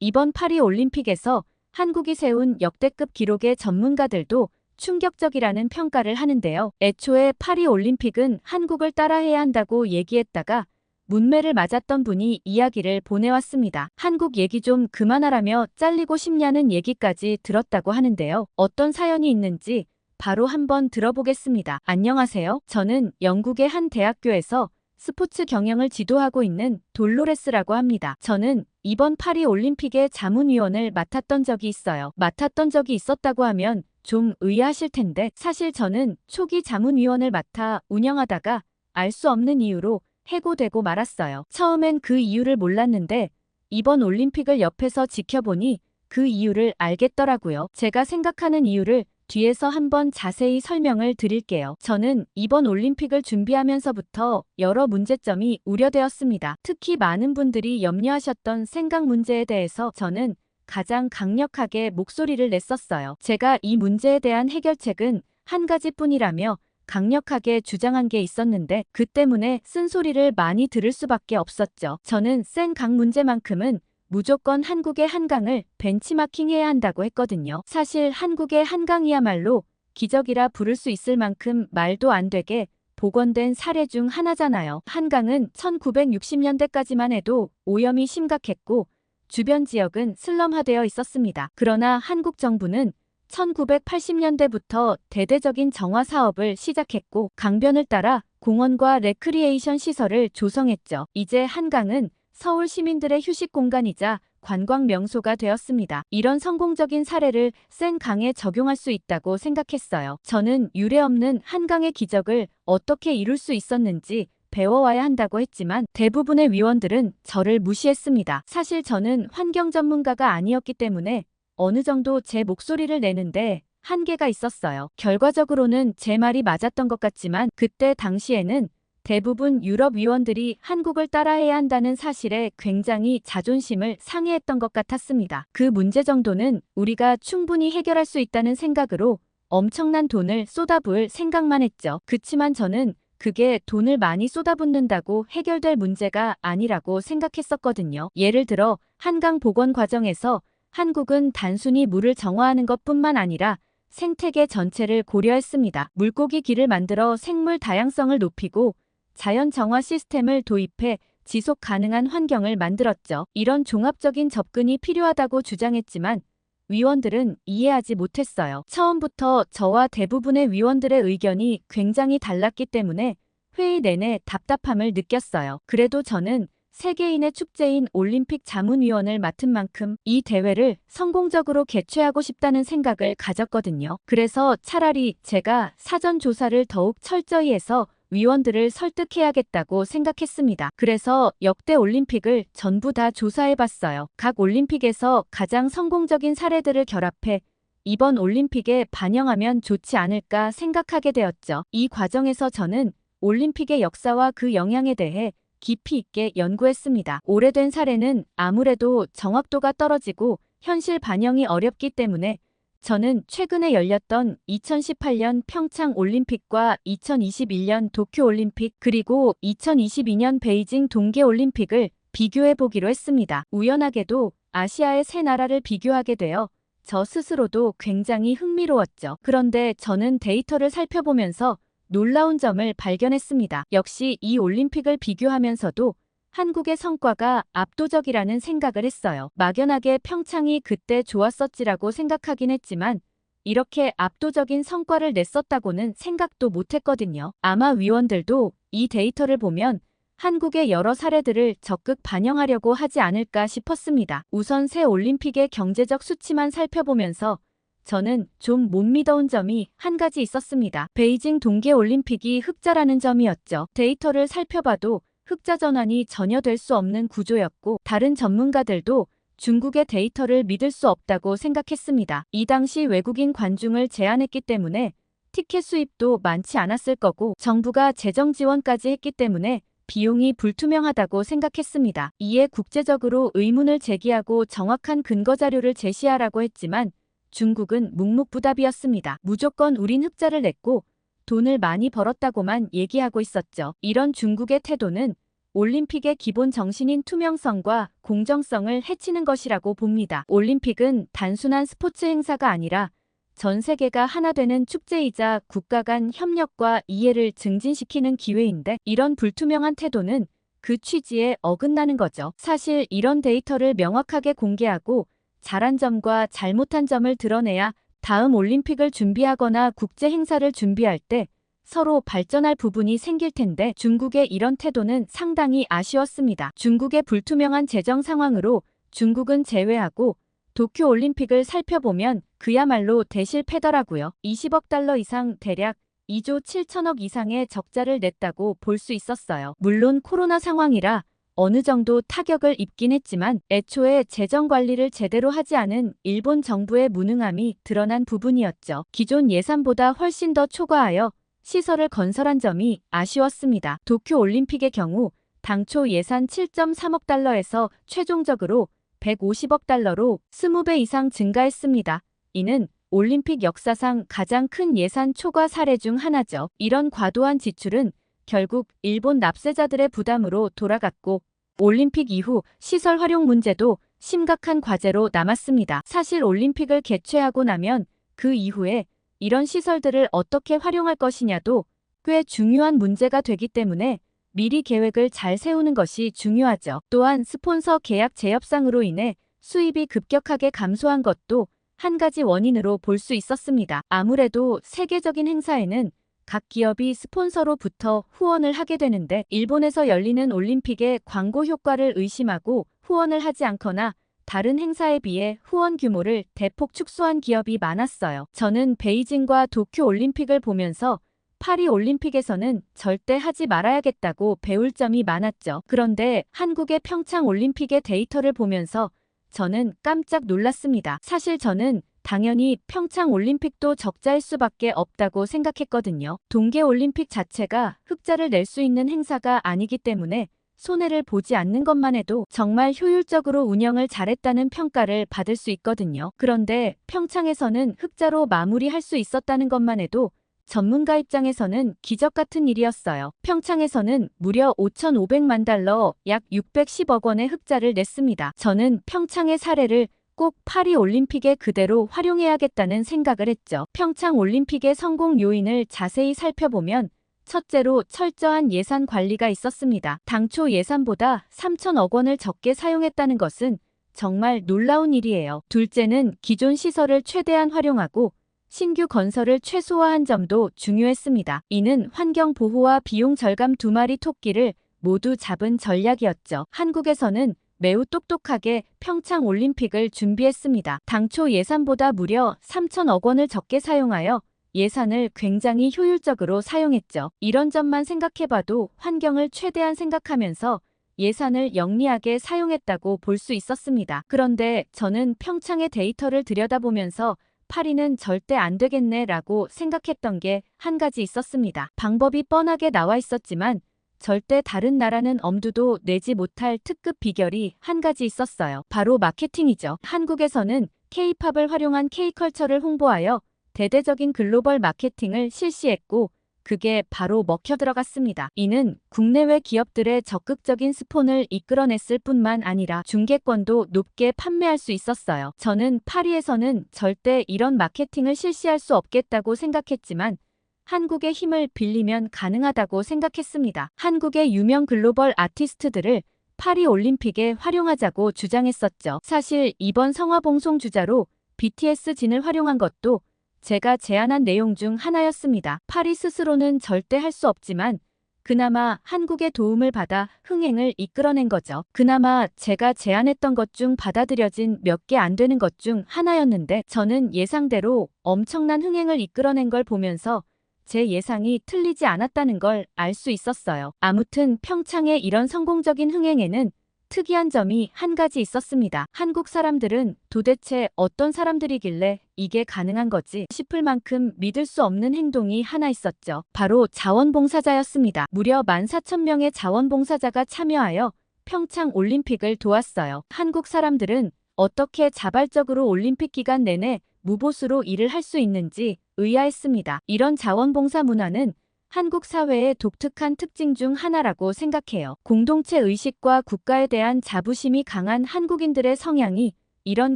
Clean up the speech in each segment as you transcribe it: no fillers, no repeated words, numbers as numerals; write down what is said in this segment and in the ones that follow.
이번 파리 올림픽에서 한국이 세운 역대급 기록의 전문가들도 충격적이라는 평가를 하는데요. 애초에 파리 올림픽은 한국을 따라해야 한다고 얘기했다가 문매를 맞았던 분이 이야기를 보내왔습니다. 한국 얘기 좀 그만하라며 잘리고 싶냐는 얘기까지 들었다고 하는데요. 어떤 사연이 있는지 바로 한번 들어보겠습니다. 안녕하세요. 저는 영국의 한 대학교에서 스포츠 경영을 지도하고 있는 돌로레스라고 합니다. 저는 이번 파리 올림픽의 자문위원을 맡았던 적이 있어요. 맡았던 적이 있었다고 하면 좀 의아하실 텐데 사실 저는 초기 자문위원을 맡아 운영하다가 알 수 없는 이유로 해고되고 말았어요. 처음엔 그 이유를 몰랐는데 이번 올림픽을 옆에서 지켜보니 그 이유를 알겠더라고요. 제가 생각하는 이유를 뒤에서 한번 자세히 설명을 드릴게요. 저는 이번 올림픽을 준비하면서부터 여러 문제점이 우려되었습니다. 특히 많은 분들이 염려하셨던 생각 문제에 대해서 저는 가장 강력하게 목소리를 냈었어요. 제가 이 문제에 대한 해결책은 한 가지뿐이라며 강력하게 주장한 게 있었는데 그 때문에 쓴소리를 많이 들을 수밖에 없었죠. 저는 센 강 문제만큼은 무조건 한국의 한강을 벤치마킹해야 한다고 했거든요. 사실 한국의 한강이야말로 기적이라 부를 수 있을 만큼 말도 안 되게 복원된 사례 중 하나잖아요. 한강은 1960년대까지만 해도 오염이 심각했고 주변 지역은 슬럼화되어 있었습니다. 그러나 한국 정부는 1980년대부터 대대적인 정화 사업을 시작했고 강변을 따라 공원과 레크리에이션 시설을 조성했죠. 이제 한강은 서울 시민들의 휴식 공간이자 관광 명소가 되었습니다. 이런 성공적인 사례를 센 강에 적용할 수 있다고 생각했어요. 저는 유례없는 한강의 기적을 어떻게 이룰 수 있었는지 배워와야 한다고 했지만 대부분의 위원들은 저를 무시했습니다. 사실 저는 환경 전문가가 아니었기 때문에 어느 정도 제 목소리를 내는데 한계가 있었어요. 결과적으로는 제 말이 맞았던 것 같지만 그때 당시에는 대부분 유럽 위원들이 한국을 따라해야 한다는 사실에 굉장히 자존심을 상해했던 것 같았습니다. 그 문제 정도는 우리가 충분히 해결할 수 있다는 생각으로 엄청난 돈을 쏟아부을 생각만 했죠. 그치만 저는 그게 돈을 많이 쏟아붓는다고 해결될 문제가 아니라고 생각했었거든요. 예를 들어 한강 복원 과정에서 한국은 단순히 물을 정화하는 것뿐만 아니라 생태계 전체를 고려했습니다. 물고기 길을 만들어 생물 다양성을 높이고 자연 정화 시스템을 도입해 지속 가능한 환경을 만들었죠. 이런 종합적인 접근이 필요하다고 주장했지만 위원들은 이해하지 못했어요. 처음부터 저와 대부분의 위원들의 의견이 굉장히 달랐기 때문에 회의 내내 답답함을 느꼈어요. 그래도 저는 세계인의 축제인 올림픽 자문위원을 맡은 만큼 이 대회를 성공적으로 개최하고 싶다는 생각을 가졌거든요. 그래서 차라리 제가 사전 조사를 더욱 철저히 해서 위원들을 설득해야겠다고 생각했습니다. 그래서 역대 올림픽을 전부 다 조사해봤어요. 각 올림픽에서 가장 성공적인 사례들을 결합해 이번 올림픽에 반영하면 좋지 않을까 생각하게 되었죠. 이 과정에서 저는 올림픽의 역사와 그 영향에 대해 깊이 있게 연구했습니다. 오래된 사례는 아무래도 정확도가 떨어지고 현실 반영이 어렵기 때문에 저는 최근에 열렸던 2018년 평창 올림픽과 2021년 도쿄 올림픽 그리고 2022년 베이징 동계 올림픽을 비교해 보기로 했습니다. 우연하게도 아시아의 세 나라를 비교하게 되어 저 스스로도 굉장히 흥미로웠죠. 그런데 저는 데이터를 살펴보면서 놀라운 점을 발견했습니다. 역시 이 올림픽을 비교하면서도 한국의 성과가 압도적이라는 생각을 했어요. 막연하게 평창이 그때 좋았었지라고 생각하긴 했지만 이렇게 압도적인 성과를 냈었다고는 생각도 못했거든요. 아마 위원들도 이 데이터를 보면 한국의 여러 사례들을 적극 반영하려고 하지 않을까 싶었습니다. 우선 새 올림픽의 경제적 수치만 살펴보면서 저는 좀 못 믿어온 점이 한 가지 있었습니다. 베이징 동계올림픽이 흑자라는 점이었죠. 데이터를 살펴봐도 흑자 전환이 전혀 될 수 없는 구조였고 다른 전문가들도 중국의 데이터를 믿을 수 없다고 생각했습니다. 이 당시 외국인 관중을 제한했기 때문에 티켓 수입도 많지 않았을 거고 정부가 재정 지원까지 했기 때문에 비용이 불투명하다고 생각했습니다. 이에 국제적으로 의문을 제기하고 정확한 근거 자료를 제시하라고 했지만 중국은 묵묵부답이었습니다. 무조건 우린 흑자를 냈고 돈을 많이 벌었다고만 얘기하고 있었죠. 이런 중국의 태도는 올림픽의 기본 정신인 투명성과 공정성을 해치는 것이라고 봅니다. 올림픽은 단순한 스포츠 행사가 아니라 전 세계가 하나 되는 축제이자 국가 간 협력과 이해를 증진시키는 기회인데, 이런 불투명한 태도는 그 취지에 어긋나는 거죠. 사실 이런 데이터를 명확하게 공개하고 잘한 점과 잘못한 점을 드러내야 다음 올림픽을 준비하거나 국제 행사를 준비할 때 서로 발전할 부분이 생길 텐데, 중국의 이런 태도는 상당히 아쉬웠습니다. 중국의 불투명한 재정 상황으로 중국은 제외하고 도쿄 올림픽을 살펴보면 그야말로 대실패더라고요. 20억 달러 이상, 대략 2조 7천억 이상의 적자를 냈다고 볼 수 있었어요. 물론 코로나 상황이라 어느 정도 타격을 입긴 했지만 애초에 재정 관리를 제대로 하지 않은 일본 정부의 무능함이 드러난 부분이었죠. 기존 예산보다 훨씬 더 초과하여 시설을 건설한 점이 아쉬웠습니다. 도쿄 올림픽의 경우 당초 예산 7.3억 달러에서 최종적으로 150억 달러로 20배 이상 증가했습니다. 이는 올림픽 역사상 가장 큰 예산 초과 사례 중 하나죠. 이런 과도한 지출은 결국 일본 납세자들의 부담으로 돌아갔고, 올림픽 이후 시설 활용 문제도 심각한 과제로 남았습니다. 사실 올림픽을 개최하고 나면 그 이후에 이런 시설들을 어떻게 활용할 것이냐도 꽤 중요한 문제가 되기 때문에 미리 계획을 잘 세우는 것이 중요하죠. 또한 스폰서 계약 재협상으로 인해 수입이 급격하게 감소한 것도 한 가지 원인으로 볼 수 있었습니다. 아무래도 세계적인 행사에는 각 기업이 스폰서로부터 후원을 하게 되는데, 일본에서 열리는 올림픽의 광고 효과를 의심하고 후원을 하지 않거나 다른 행사에 비해 후원 규모를 대폭 축소한 기업이 많았어요. 저는 베이징과 도쿄 올림픽을 보면서 파리 올림픽에서는 절대 하지 말아야겠다고 배울 점이 많았죠. 그런데 한국의 평창 올림픽의 데이터를 보면서 저는 깜짝 놀랐습니다. 사실 저는 당연히 평창 올림픽도 적자일 수밖에 없다고 생각했거든요. 동계 올림픽 자체가 흑자를 낼 수 있는 행사가 아니기 때문에 손해를 보지 않는 것만 해도 정말 효율적으로 운영을 잘했다는 평가를 받을 수 있거든요. 그런데 평창에서는 흑자로 마무리할 수 있었다는 것만 해도 전문가 입장에서는 기적 같은 일이었어요. 평창에서는 무려 5,500만 달러, 약 610억 원의 흑자를 냈습니다. 저는 평창의 사례를 꼭 파리 올림픽에 그대로 활용해야겠다는 생각을 했죠. 평창 올림픽의 성공 요인을 자세히 살펴보면 첫째로 철저한 예산 관리가 있었습니다. 당초 예산보다 3천억 원을 적게 사용했다는 것은 정말 놀라운 일이에요. 둘째는 기존 시설을 최대한 활용하고 신규 건설을 최소화한 점도 중요했습니다. 이는 환경 보호와 비용 절감 두 마리 토끼를 모두 잡은 전략이었죠. 한국에서는 매우 똑똑하게 평창 올림픽을 준비했습니다. 당초 예산보다 무려 3천억 원을 적게 사용하여 예산을 굉장히 효율적으로 사용했죠. 이런 점만 생각해봐도 환경을 최대한 생각하면서 예산을 영리하게 사용했다고 볼 수 있었습니다. 그런데 저는 평창의 데이터를 들여다보면서 파리는 절대 안 되겠네 라고 생각했던 게 한 가지 있었습니다. 방법이 뻔하게 나와 있었지만 절대 다른 나라는 엄두도 내지 못할 특급 비결이 한 가지 있었어요. 바로 마케팅이죠. 한국에서는 K-팝을 활용한 K-컬처를 홍보하여 대대적인 글로벌 마케팅을 실시했고, 그게 바로 먹혀 들어갔습니다. 이는 국내외 기업들의 적극적인 스폰을 이끌어냈을 뿐만 아니라 중개권도 높게 판매할 수 있었어요. 저는 파리에서는 절대 이런 마케팅을 실시할 수 없겠다고 생각했지만 한국의 힘을 빌리면 가능하다고 생각했습니다. 한국의 유명 글로벌 아티스트들을 파리 올림픽에 활용하자고 주장했었죠. 사실 이번 성화봉송 주자로 BTS 진을 활용한 것도 제가 제안한 내용 중 하나였습니다. 파리 스스로는 절대 할 수 없지만 그나마 한국의 도움을 받아 흥행을 이끌어낸 거죠. 그나마 제가 제안했던 것 중 받아들여진 몇 개 안 되는 것 중 하나였는데, 저는 예상대로 엄청난 흥행을 이끌어낸 걸 보면서 제 예상이 틀리지 않았다는 걸 알 수 있었어요. 아무튼 평창의 이런 성공적인 흥행에는 특이한 점이 한 가지 있었습니다. 한국 사람들은 도대체 어떤 사람들이길래 이게 가능한 거지 싶을 만큼 믿을 수 없는 행동이 하나 있었죠. 바로 자원봉사자였습니다. 무려 14,000명의 자원봉사자가 참여하여 평창 올림픽을 도왔어요. 한국 사람들은 어떻게 자발적으로 올림픽 기간 내내 무보수로 일을 할 수 있는지 의아했습니다. 이런 자원봉사 문화는 한국 사회의 독특한 특징 중 하나라고 생각해요. 공동체 의식과 국가에 대한 자부심이 강한 한국인들의 성향이 이런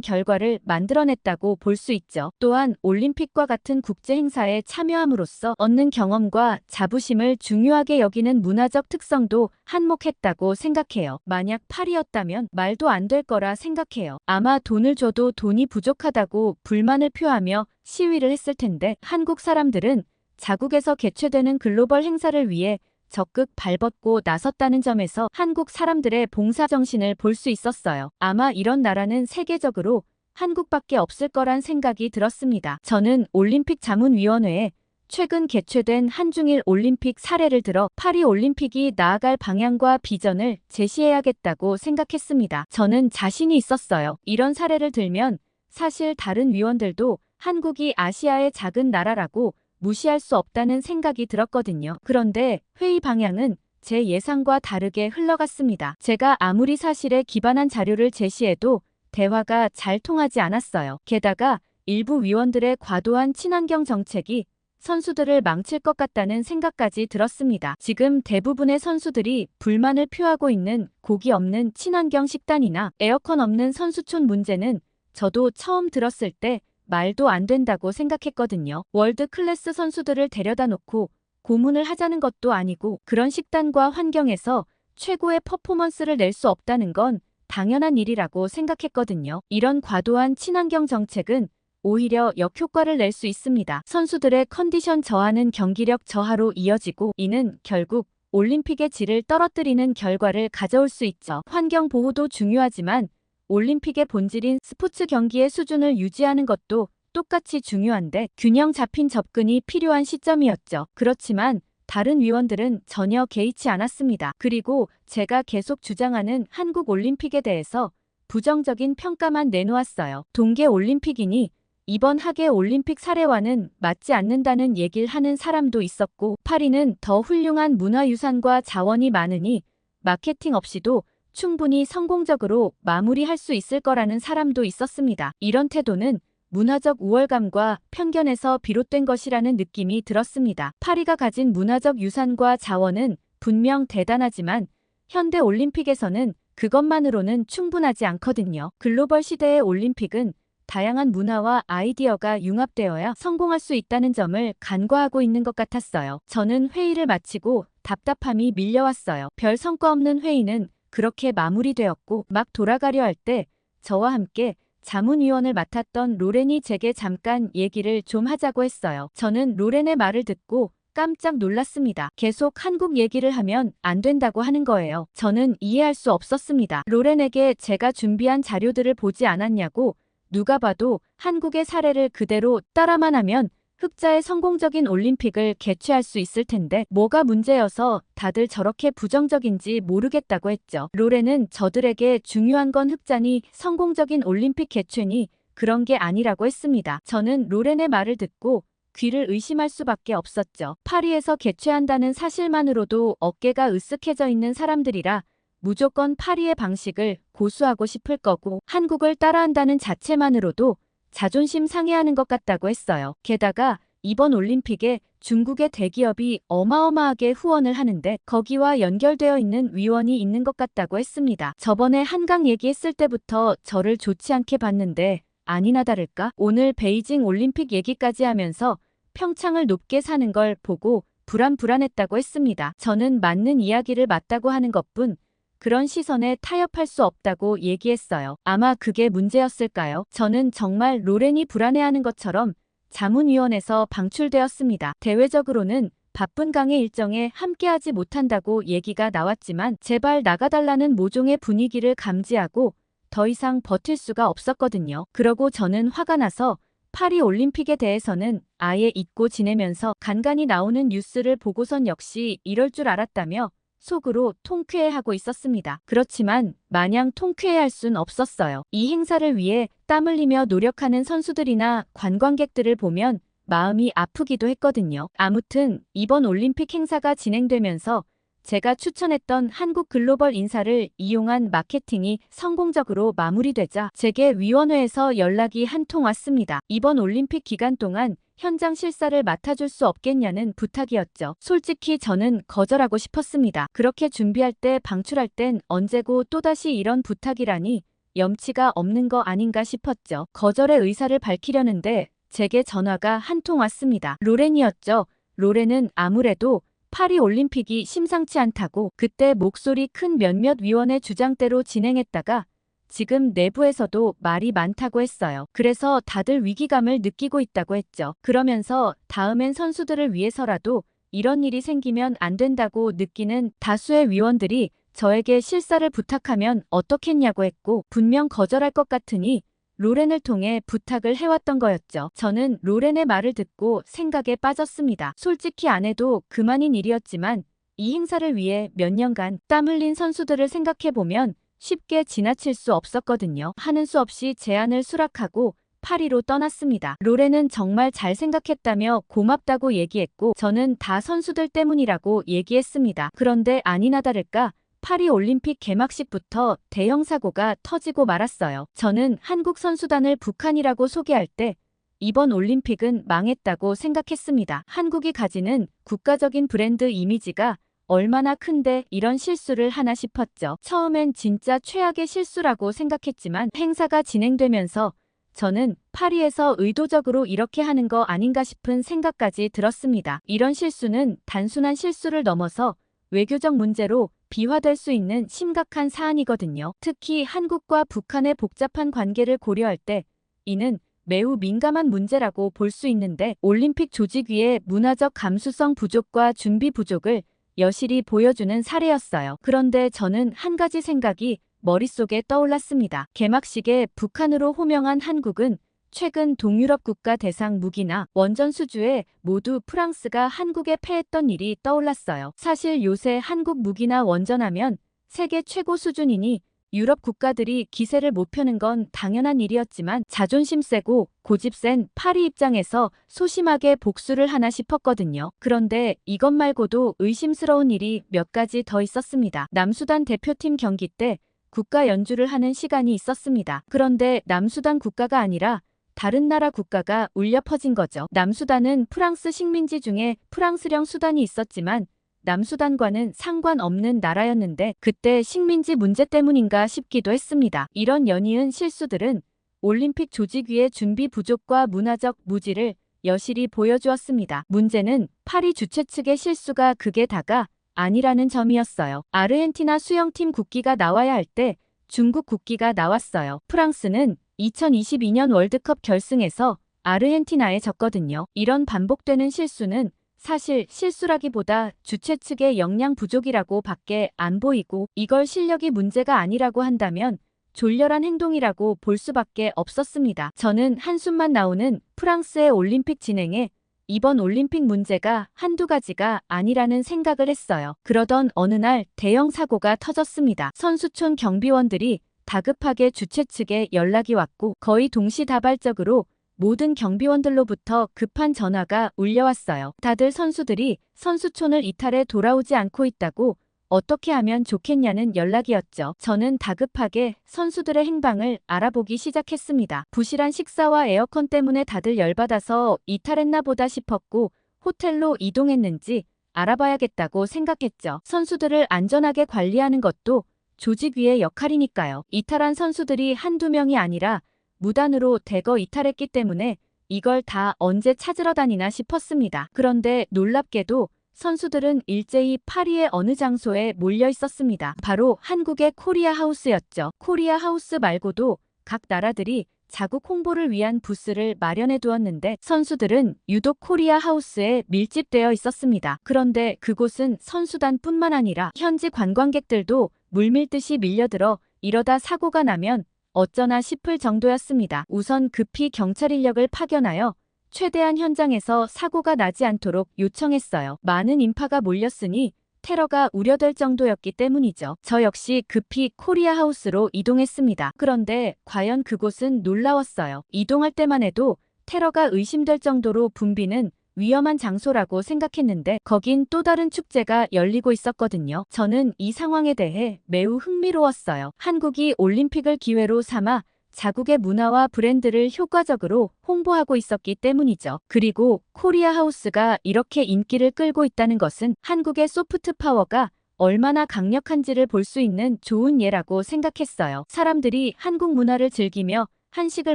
결과를 만들어냈다고 볼 수 있죠. 또한 올림픽과 같은 국제 행사에 참여함으로써 얻는 경험과 자부심을 중요하게 여기는 문화적 특성도 한몫했다고 생각해요. 만약 파리였다면 말도 안 될 거라 생각해요. 아마 돈을 줘도 돈이 부족하다고 불만을 표하며 시위를 했을 텐데 한국 사람들은 자국에서 개최되는 글로벌 행사를 위해 적극 발벗고 나섰다는 점에서 한국 사람들의 봉사정신을 볼 수 있었어요. 아마 이런 나라는 세계적으로 한국밖에 없을 거란 생각이 들었습니다. 저는 올림픽 자문위원회에 최근 개최된 한중일 올림픽 사례를 들어 파리 올림픽이 나아갈 방향과 비전을 제시해야겠다고 생각했습니다. 저는 자신이 있었어요. 이런 사례를 들면 사실 다른 위원들도 한국이 아시아의 작은 나라라고 무시할 수 없다는 생각이 들었거든요. 그런데 회의 방향은 제 예상과 다르게 흘러갔습니다. 제가 아무리 사실에 기반한 자료를 제시해도 대화가 잘 통하지 않았어요. 게다가 일부 위원들의 과도한 친환경 정책이 선수들을 망칠 것 같다는 생각까지 들었습니다. 지금 대부분의 선수들이 불만을 표하고 있는 고기 없는 친환경 식단이나 에어컨 없는 선수촌 문제는 저도 처음 들었을 때 말도 안 된다고 생각했거든요. 월드 클래스 선수들을 데려다 놓고 고문을 하자는 것도 아니고 그런 식단과 환경에서 최고의 퍼포먼스를 낼 수 없다는 건 당연한 일이라고 생각했거든요. 이런 과도한 친환경 정책은 오히려 역효과를 낼 수 있습니다. 선수들의 컨디션 저하는 경기력 저하로 이어지고 이는 결국 올림픽의 질을 떨어뜨리는 결과를 가져올 수 있죠. 환경 보호도 중요하지만 올림픽의 본질인 스포츠 경기의 수준을 유지하는 것도 똑같이 중요한데 균형 잡힌 접근이 필요한 시점이었죠. 그렇지만 다른 위원들은 전혀 개의치 않았습니다. 그리고 제가 계속 주장하는 한국 올림픽에 대해서 부정적인 평가만 내놓았어요. 동계 올림픽이니 이번 하계 올림픽 사례와는 맞지 않는다는 얘기를 하는 사람도 있었고 파리는 더 훌륭한 문화유산과 자원이 많으니 마케팅 없이도 충분히 성공적으로 마무리할 수 있을 거라는 사람도 있었습니다. 이런 태도는 문화적 우월감과 편견에서 비롯된 것이라는 느낌이 들었습니다. 파리가 가진 문화적 유산과 자원은 분명 대단하지만 현대 올림픽에서는 그것만으로는 충분하지 않거든요. 글로벌 시대의 올림픽은 다양한 문화와 아이디어가 융합되어야 성공할 수 있다는 점을 간과하고 있는 것 같았어요. 저는 회의를 마치고 답답함이 밀려왔어요. 별 성과 없는 회의는 그렇게 마무리되었고 막 돌아가려 할 때 저와 함께 자문위원을 맡았던 로렌이 제게 잠깐 얘기를 좀 하자고 했어요. 저는 로렌의 말을 듣고 깜짝 놀랐습니다. 계속 한국 얘기를 하면 안 된다고 하는 거예요. 저는 이해할 수 없었습니다. 로렌에게 제가 준비한 자료들을 보지 않았냐고 누가 봐도 한국의 사례를 그대로 따라만 하면 흑자의 성공적인 올림픽을 개최할 수 있을 텐데 뭐가 문제여서 다들 저렇게 부정적인지 모르겠다고 했죠. 로렌은 저들에게 중요한 건 흑자니 성공적인 올림픽 개최니 그런 게 아니라고 했습니다. 저는 로렌의 말을 듣고 귀를 의심할 수밖에 없었죠. 파리에서 개최한다는 사실만으로도 어깨가 으쓱해져 있는 사람들이라 무조건 파리의 방식을 고수하고 싶을 거고 한국을 따라한다는 자체만으로도 자존심 상해하는 것 같다고 했어요. 게다가 이번 올림픽에 중국의 대기업이 어마어마하게 후원을 하는데 거기와 연결되어 있는 위원이 있는 것 같다고 했습니다. 저번에 한강 얘기했을 때부터 저를 좋지 않게 봤는데 아니나 다를까 오늘 베이징 올림픽 얘기까지 하면서 평창을 높게 사는 걸 보고 불안했다고 했습니다. 저는 맞는 이야기를 맞다고 하는 것뿐 그런 시선에 타협할 수 없다고 얘기했어요. 아마 그게 문제였을까요? 저는 정말 로렌이 불안해하는 것처럼 자문위원회에서 방출되었습니다. 대외적으로는 바쁜 강의 일정에 함께하지 못한다고 얘기가 나왔지만 제발 나가달라는 모종의 분위기를 감지하고 더 이상 버틸 수가 없었거든요. 그러고 저는 화가 나서 파리 올림픽에 대해서는 아예 잊고 지내면서 간간히 나오는 뉴스를 보고선 역시 이럴 줄 알았다며 속으로 통쾌해하고 있었습니다. 그렇지만 마냥 통쾌해할 순 없었어요. 이 행사를 위해 땀 흘리며 노력하는 선수들이나 관광객들을 보면 마음이 아프기도 했거든요. 아무튼 이번 올림픽 행사가 진행되면서 제가 추천했던 한국 글로벌 인사를 이용한 마케팅이 성공적으로 마무리되자 제게 위원회에서 연락이 한 통 왔습니다. 이번 올림픽 기간 동안 현장 실사를 맡아줄 수 없겠냐는 부탁이었죠. 솔직히 저는 거절하고 싶었습니다. 그렇게 준비할 때 방출할 땐 언제고 또다시 이런 부탁이라니 염치가 없는 거 아닌가 싶었죠. 거절의 의사를 밝히려는데 제게 전화가 한 통 왔습니다. 로렌이었죠. 로렌은 아무래도 파리 올림픽이 심상치 않다고 그때 목소리 큰 몇몇 위원의 주장대로 진행했다가 지금 내부에서도 말이 많다고 했어요. 그래서 다들 위기감을 느끼고 있다고 했죠. 그러면서 다음엔 선수들을 위해서라도 이런 일이 생기면 안 된다고 느끼는 다수의 위원들이 저에게 실사를 부탁하면 어떻겠냐고 했고 분명 거절할 것 같으니 로렌을 통해 부탁을 해왔던 거였죠. 저는 로렌의 말을 듣고 생각에 빠졌습니다. 솔직히 안 해도 그만인 일이었지만 이 행사를 위해 몇 년간 땀 흘린 선수들을 생각해보면 쉽게 지나칠 수 없었거든요. 하는 수 없이 제안을 수락하고 파리로 떠났습니다. 로렌은 정말 잘 생각했다며 고맙다고 얘기했고 저는 다 선수들 때문이라고 얘기했습니다. 그런데 아니나 다를까 파리 올림픽 개막식부터 대형 사고가 터지고 말았어요. 저는 한국 선수단을 북한이라고 소개할 때 이번 올림픽은 망했다고 생각했습니다. 한국이 가지는 국가적인 브랜드 이미지가 얼마나 큰데 이런 실수를 하나 싶었죠. 처음엔 진짜 최악의 실수라고 생각했지만 행사가 진행되면서 저는 파리에서 의도적으로 이렇게 하는 거 아닌가 싶은 생각까지 들었습니다. 이런 실수는 단순한 실수를 넘어서 외교적 문제로 비화될 수 있는 심각한 사안이거든요. 특히 한국과 북한의 복잡한 관계를 고려할 때 이는 매우 민감한 문제라고 볼 수 있는데 올림픽 조직위의 문화적 감수성 부족과 준비 부족을 여실히 보여주는 사례였어요. 그런데 저는 한 가지 생각이 머릿속에 떠올랐습니다. 개막식에 북한으로 호명한 한국은 최근 동유럽 국가 대상 무기나 원전 수주에 모두 프랑스가 한국에 패했던 일이 떠올랐어요. 사실 요새 한국 무기나 원전하면 세계 최고 수준이니 유럽 국가들이 기세를 못 펴는 건 당연한 일이었지만 자존심 세고 고집 센 파리 입장에서 소심하게 복수를 하나 싶었거든요. 그런데 이것 말고도 의심스러운 일이 몇 가지 더 있었습니다. 남수단 대표팀 경기 때 국가 연주를 하는 시간이 있었습니다. 그런데 남수단 국가가 아니라 다른 나라 국가가 울려 퍼진 거죠. 남수단은 프랑스 식민지 중에 프랑스령 수단이 있었지만 남수단과는 상관없는 나라였는데 그때 식민지 문제 때문인가 싶기도 했습니다. 이런 연이은 실수들은 올림픽 조직위의 준비 부족과 문화적 무지를 여실히 보여주었습니다. 문제는 파리 주최 측의 실수가 그게 다가 아니라는 점이었어요. 아르헨티나 수영팀 국기가 나와야 할 때 중국 국기가 나왔어요. 프랑스는 2022년 월드컵 결승에서 아르헨티나에 졌거든요. 이런 반복되는 실수는 사실 실수라기보다 주최 측의 역량 부족이라고 밖에 안 보이고 이걸 실력이 문제가 아니라고 한다면 졸렬한 행동이라고 볼 수밖에 없었습니다. 저는 한숨만 나오는 프랑스의 올림픽 진행에 이번 올림픽 문제가 한두 가지가 아니라는 생각을 했어요. 그러던 어느 날 대형 사고가 터졌습니다. 선수촌 경비원들이 다급하게 주최 측에 연락이 왔고 거의 동시다발적으로 모든 경비원들로부터 급한 전화가 울려왔어요. 다들 선수들이 선수촌을 이탈해 돌아오지 않고 있다고 어떻게 하면 좋겠냐는 연락이었죠. 저는 다급하게 선수들의 행방을 알아보기 시작했습니다. 부실한 식사와 에어컨 때문에 다들 열받아서 이탈했나 보다 싶었고 호텔로 이동했는지 알아봐야겠다고 생각했죠. 선수들을 안전하게 관리하는 것도 조직위의 역할이니까요. 이탈한 선수들이 한두 명이 아니라 무단으로 대거 이탈했기 때문에 이걸 다 언제 찾으러 다니나 싶었습니다. 그런데 놀랍게도 선수들은 일제히 파리의 어느 장소에 몰려 있었습니다. 바로 한국의 코리아 하우스였죠. 코리아 하우스 말고도 각 나라들이 자국 홍보를 위한 부스를 마련해 두었는데 선수들은 유독 코리아 하우스에 밀집되어 있었습니다. 그런데 그곳은 선수단뿐만 아니라 현지 관광객들도 물밀듯이 밀려들어 이러다 사고가 나면 어쩌나 싶을 정도였습니다. 우선 급히 경찰 인력을 파견하여 최대한 현장에서 사고가 나지 않도록 요청했어요. 많은 인파가 몰렸으니 테러가 우려될 정도였기 때문이죠. 저 역시 급히 코리아 하우스로 이동했습니다. 그런데 과연 그곳은 놀라웠어요. 이동할 때만 해도 테러가 의심될 정도로 붐비는 위험한 장소라고 생각했는데 거긴 또 다른 축제가 열리고 있었거든요. 저는 이 상황에 대해 매우 흥미로웠어요. 한국이 올림픽을 기회로 삼아 자국의 문화와 브랜드를 효과적으로 홍보하고 있었기 때문이죠. 그리고 코리아 하우스가 이렇게 인기를 끌고 있다는 것은 한국의 소프트 파워가 얼마나 강력한지를 볼 수 있는 좋은 예라고 생각했어요. 사람들이 한국 문화를 즐기며 한식을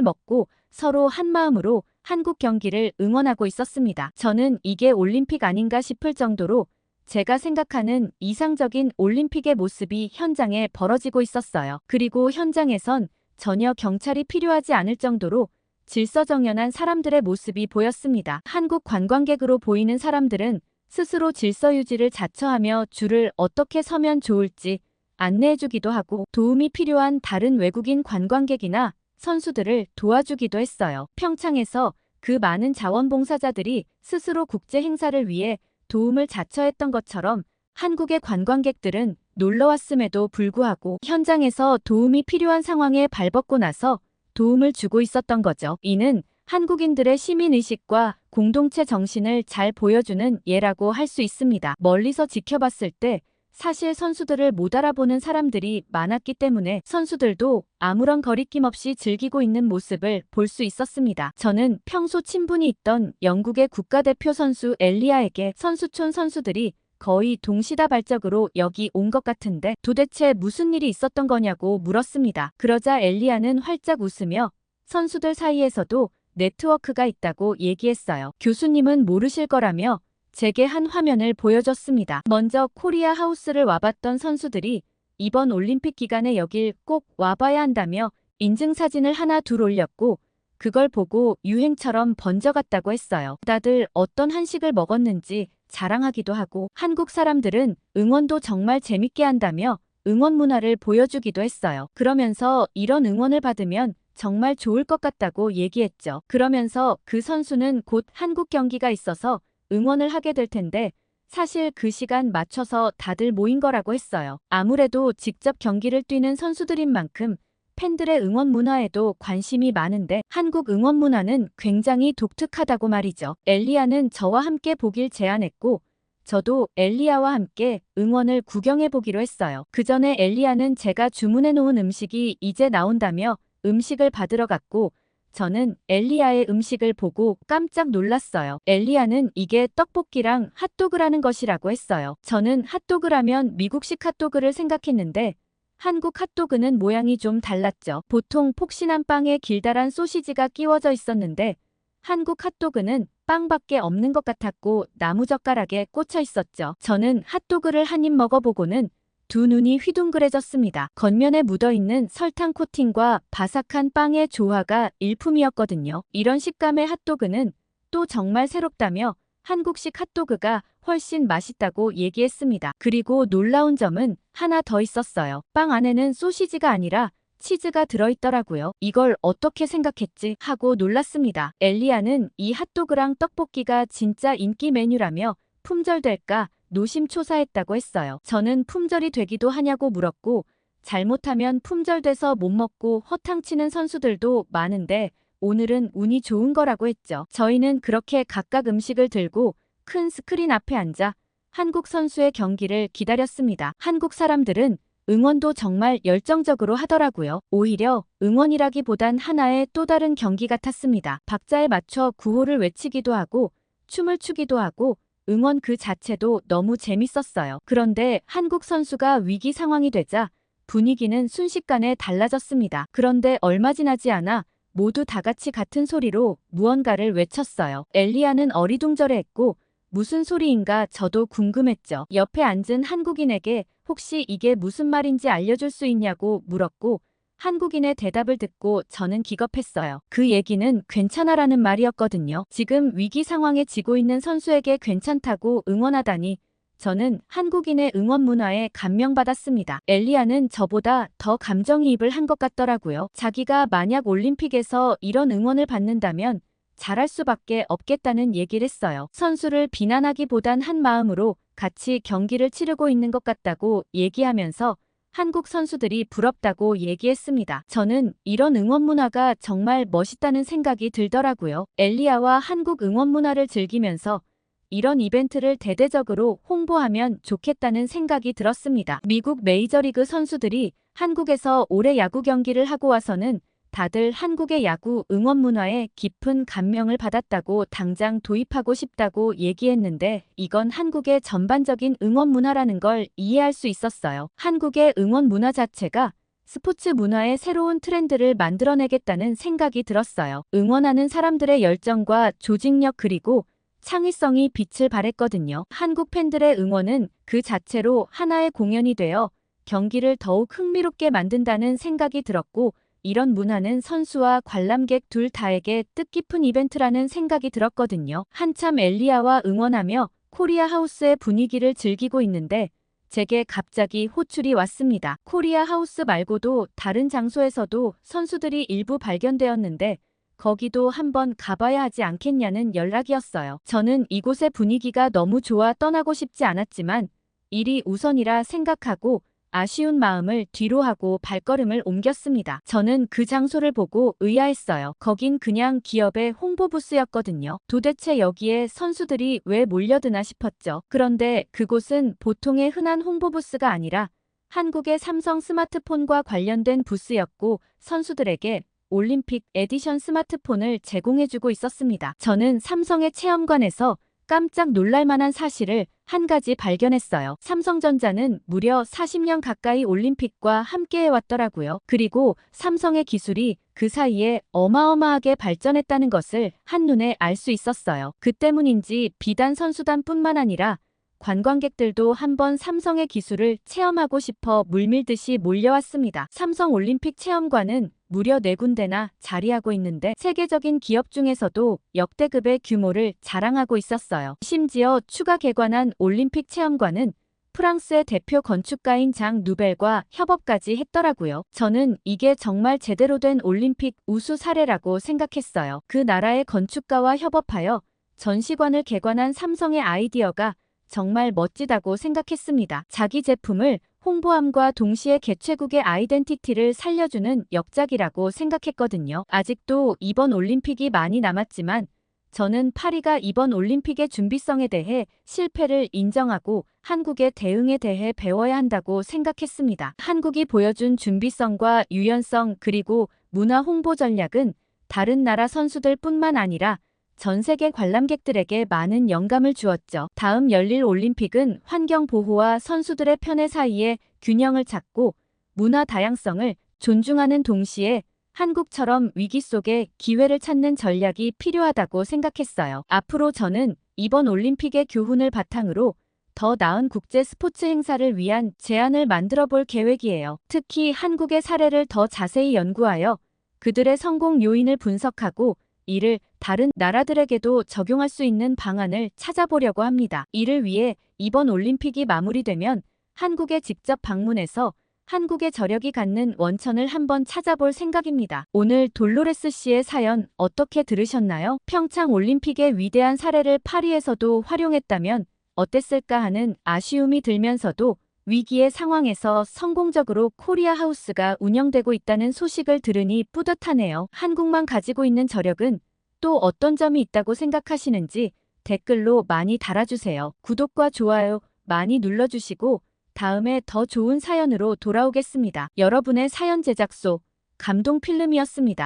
먹고 서로 한마음으로 한국 경기를 응원하고 있었습니다. 저는 이게 올림픽 아닌가 싶을 정도로 제가 생각하는 이상적인 올림픽의 모습이 현장에 벌어지고 있었어요. 그리고 현장에선 전혀 경찰이 필요하지 않을 정도로 질서정연한 사람들의 모습이 보였습니다. 한국 관광객으로 보이는 사람들은 스스로 질서 유지를 자처하며 줄을 어떻게 서면 좋을지 안내해주기도 하고 도움이 필요한 다른 외국인 관광객이나 선수들을 도와주기도 했어요. 평창에서 그 많은 자원봉사자들이 스스로 국제 행사를 위해 도움을 자처했던 것처럼 한국의 관광객들은 놀러 왔음에도 불구하고 현장에서 도움이 필요한 상황에 발벗고 나서 도움을 주고 있었던 거죠. 이는 한국인들의 시민의식과 공동체 정신을 잘 보여주는 예라고 할 수 있습니다. 멀리서 지켜봤을 때 사실 선수들을 못 알아보는 사람들이 많았기 때문에 선수들도 아무런 거리낌 없이 즐기고 있는 모습을 볼 수 있었습니다. 저는 평소 친분이 있던 영국의 국가대표 선수 엘리아에게 선수촌 선수들이 거의 동시다발적으로 여기 온 것 같은데 도대체 무슨 일이 있었던 거냐고 물었습니다. 그러자 엘리아는 활짝 웃으며 선수들 사이에서도 네트워크가 있다고 얘기했어요. 교수님은 모르실 거라며 제게 한 화면을 보여줬습니다. 먼저 코리아 하우스를 와봤던 선수들이 이번 올림픽 기간에 여길 꼭 와봐야 한다며 인증사진을 하나 둘 올렸고 그걸 보고 유행처럼 번져갔다고 했어요. 다들 어떤 한식을 먹었는지 자랑하기도 하고 한국 사람들은 응원도 정말 재밌게 한다며 응원 문화를 보여주기도 했어요. 그러면서 이런 응원을 받으면 정말 좋을 것 같다고 얘기했죠. 그러면서 그 선수는 곧 한국 경기가 있어서 응원을 하게 될 텐데 사실 그 시간 맞춰서 다들 모인 거라고 했어요. 아무래도 직접 경기를 뛰는 선수들인 만큼 팬들의 응원 문화에도 관심이 많은데 한국 응원 문화는 굉장히 독특하다고 말이죠. 엘리아는 저와 함께 보길 제안했고 저도 엘리아와 함께 응원을 구경해보기로 했어요. 그 전에 엘리아는 제가 주문해놓은 음식이 이제 나온다며 음식을 받으러 갔고 저는 엘리아의 음식을 보고 깜짝 놀랐어요. 엘리아는 이게 떡볶이랑 핫도그라는 것이라고 했어요. 저는 핫도그라면 미국식 핫도그를 생각했는데 한국 핫도그는 모양이 좀 달랐죠. 보통 폭신한 빵에 길다란 소시지가 끼워져 있었는데 한국 핫도그는 빵밖에 없는 것 같았고 나무젓가락에 꽂혀 있었죠. 저는 핫도그를 한 입 먹어보고는 두 눈이 휘둥그레졌습니다. 겉면에 묻어있는 설탕 코팅과 바삭한 빵의 조화가 일품이었거든요. 이런 식감의 핫도그는 또 정말 새롭다며 한국식 핫도그가 훨씬 맛있다고 얘기했습니다. 그리고 놀라운 점은 하나 더 있었어요. 빵 안에는 소시지가 아니라 치즈가 들어있더라고요. 이걸 어떻게 생각했지 하고 놀랐습니다. 엘리아는 이 핫도그랑 떡볶이가 진짜 인기 메뉴라며 품절될까 노심초사했다고 했어요. 저는 품절이 되기도 하냐고 물었고 잘못하면 품절돼서 못 먹고 허탕치는 선수들도 많은데 오늘은 운이 좋은 거라고 했죠. 저희는 그렇게 각각 음식을 들고 큰 스크린 앞에 앉아 한국 선수의 경기를 기다렸습니다. 한국 사람들은 응원도 정말 열정적으로 하더라고요. 오히려 응원이라기보단 하나의 또 다른 경기 같았습니다. 박자에 맞춰 구호를 외치기도 하고 춤을 추기도 하고 응원 그 자체도 너무 재밌었어요. 그런데 한국 선수가 위기 상황이 되자 분위기는 순식간에 달라졌습니다. 그런데 얼마 지나지 않아 모두 다 같이 같은 소리로 무언가를 외쳤어요. 엘리아는 어리둥절해했고 무슨 소리인가 저도 궁금했죠. 옆에 앉은 한국인에게 혹시 이게 무슨 말인지 알려줄 수 있냐고 물었고 한국인의 대답을 듣고 저는 기겁했어요. 그 얘기는 괜찮아라는 말이었거든요. 지금 위기 상황에 지고 있는 선수에게 괜찮다고 응원하다니 저는 한국인의 응원 문화에 감명받았습니다. 엘리아는 저보다 더 감정이입을 한 것 같더라고요. 자기가 만약 올림픽에서 이런 응원을 받는다면 잘할 수밖에 없겠다는 얘기를 했어요. 선수를 비난하기보단 한 마음으로 같이 경기를 치르고 있는 것 같다고 얘기하면서 한국 선수들이 부럽다고 얘기했습니다. 저는 이런 응원 문화가 정말 멋있다는 생각이 들더라고요. 엘리아와 한국 응원 문화를 즐기면서 이런 이벤트를 대대적으로 홍보하면 좋겠다는 생각이 들었습니다. 미국 메이저리그 선수들이 한국에서 올해 야구 경기를 하고 와서는 다들 한국의 야구 응원 문화에 깊은 감명을 받았다고 당장 도입하고 싶다고 얘기했는데 이건 한국의 전반적인 응원 문화라는 걸 이해할 수 있었어요. 한국의 응원 문화 자체가 스포츠 문화의 새로운 트렌드를 만들어내겠다는 생각이 들었어요. 응원하는 사람들의 열정과 조직력 그리고 창의성이 빛을 발했거든요. 한국 팬들의 응원은 그 자체로 하나의 공연이 되어 경기를 더욱 흥미롭게 만든다는 생각이 들었고 이런 문화는 선수와 관람객 둘 다에게 뜻깊은 이벤트라는 생각이 들었거든요. 한참 엘리아와 응원하며 코리아 하우스의 분위기를 즐기고 있는데 제게 갑자기 호출이 왔습니다. 코리아 하우스 말고도 다른 장소에서도 선수들이 일부 발견되었는데 거기도 한번 가봐야 하지 않겠냐는 연락이었어요. 저는 이곳의 분위기가 너무 좋아 떠나고 싶지 않았지만 일이 우선이라 생각하고 아쉬운 마음을 뒤로 하고 발걸음을 옮겼습니다. 저는 그 장소를 보고 의아했어요. 거긴 그냥 기업의 홍보 부스였거든요. 도대체 여기에 선수들이 왜 몰려드나 싶었죠. 그런데 그곳은 보통의 흔한 홍보 부스가 아니라 한국의 삼성 스마트폰과 관련된 부스였고 선수들에게 올림픽 에디션 스마트폰을 제공해주고 있었습니다. 저는 삼성의 체험관에서 깜짝 놀랄만한 사실을 한 가지 발견했어요. 삼성전자는 무려 40년 가까이 올림픽과 함께 해왔더라고요. 그리고 삼성의 기술이 그 사이에 어마어마하게 발전했다는 것을 한눈에 알 수 있었어요. 그 때문인지 비단 선수단뿐만 아니라 관광객들도 한번 삼성의 기술을 체험하고 싶어 물밀듯이 몰려왔습니다. 삼성 올림픽 체험관은 무려 4군데나 자리하고 있는데 세계적인 기업 중에서도 역대급의 규모를 자랑하고 있었어요. 심지어 추가 개관한 올림픽 체험관은 프랑스의 대표 건축가인 장 누벨과 협업까지 했더라고요. 저는 이게 정말 제대로 된 올림픽 우수 사례라고 생각했어요. 그 나라의 건축가와 협업하여 전시관을 개관한 삼성의 아이디어가 정말 멋지다고 생각했습니다. 자기 제품을 홍보함과 동시에 개최국의 아이덴티티를 살려주는 역작이라고 생각했거든요. 아직도 이번 올림픽이 많이 남았지만 저는 파리가 이번 올림픽의 준비성에 대해 실패를 인정하고 한국의 대응에 대해 배워야 한다고 생각했습니다. 한국이 보여준 준비성과 유연성 그리고 문화 홍보 전략은 다른 나라 선수들뿐만 아니라 전 세계 관람객들에게 많은 영감을 주었죠. 다음 열릴 올림픽은 환경 보호와 선수들의 편애 사이에 균형을 찾고 문화 다양성을 존중하는 동시에 한국처럼 위기 속에 기회를 찾는 전략이 필요하다고 생각했어요. 앞으로 저는 이번 올림픽의 교훈을 바탕으로 더 나은 국제 스포츠 행사를 위한 제안을 만들어 볼 계획이에요. 특히 한국의 사례를 더 자세히 연구하여 그들의 성공 요인을 분석하고 이를 다른 나라들에게도 적용할 수 있는 방안을 찾아보려고 합니다. 이를 위해 이번 올림픽이 마무리되면 한국에 직접 방문해서 한국의 저력이 갖는 원천을 한번 찾아볼 생각입니다. 오늘 돌로레스 씨의 사연 어떻게 들으셨나요? 평창 올림픽의 위대한 사례를 파리에서도 활용했다면 어땠을까 하는 아쉬움이 들면서도 위기의 상황에서 성공적으로 코리아 하우스가 운영되고 있다는 소식을 들으니 뿌듯하네요. 한국만 가지고 있는 저력은 또 어떤 점이 있다고 생각하시는지 댓글로 많이 달아주세요. 구독과 좋아요 많이 눌러주시고 다음에 더 좋은 사연으로 돌아오겠습니다. 여러분의 사연 제작소 감동필름이었습니다.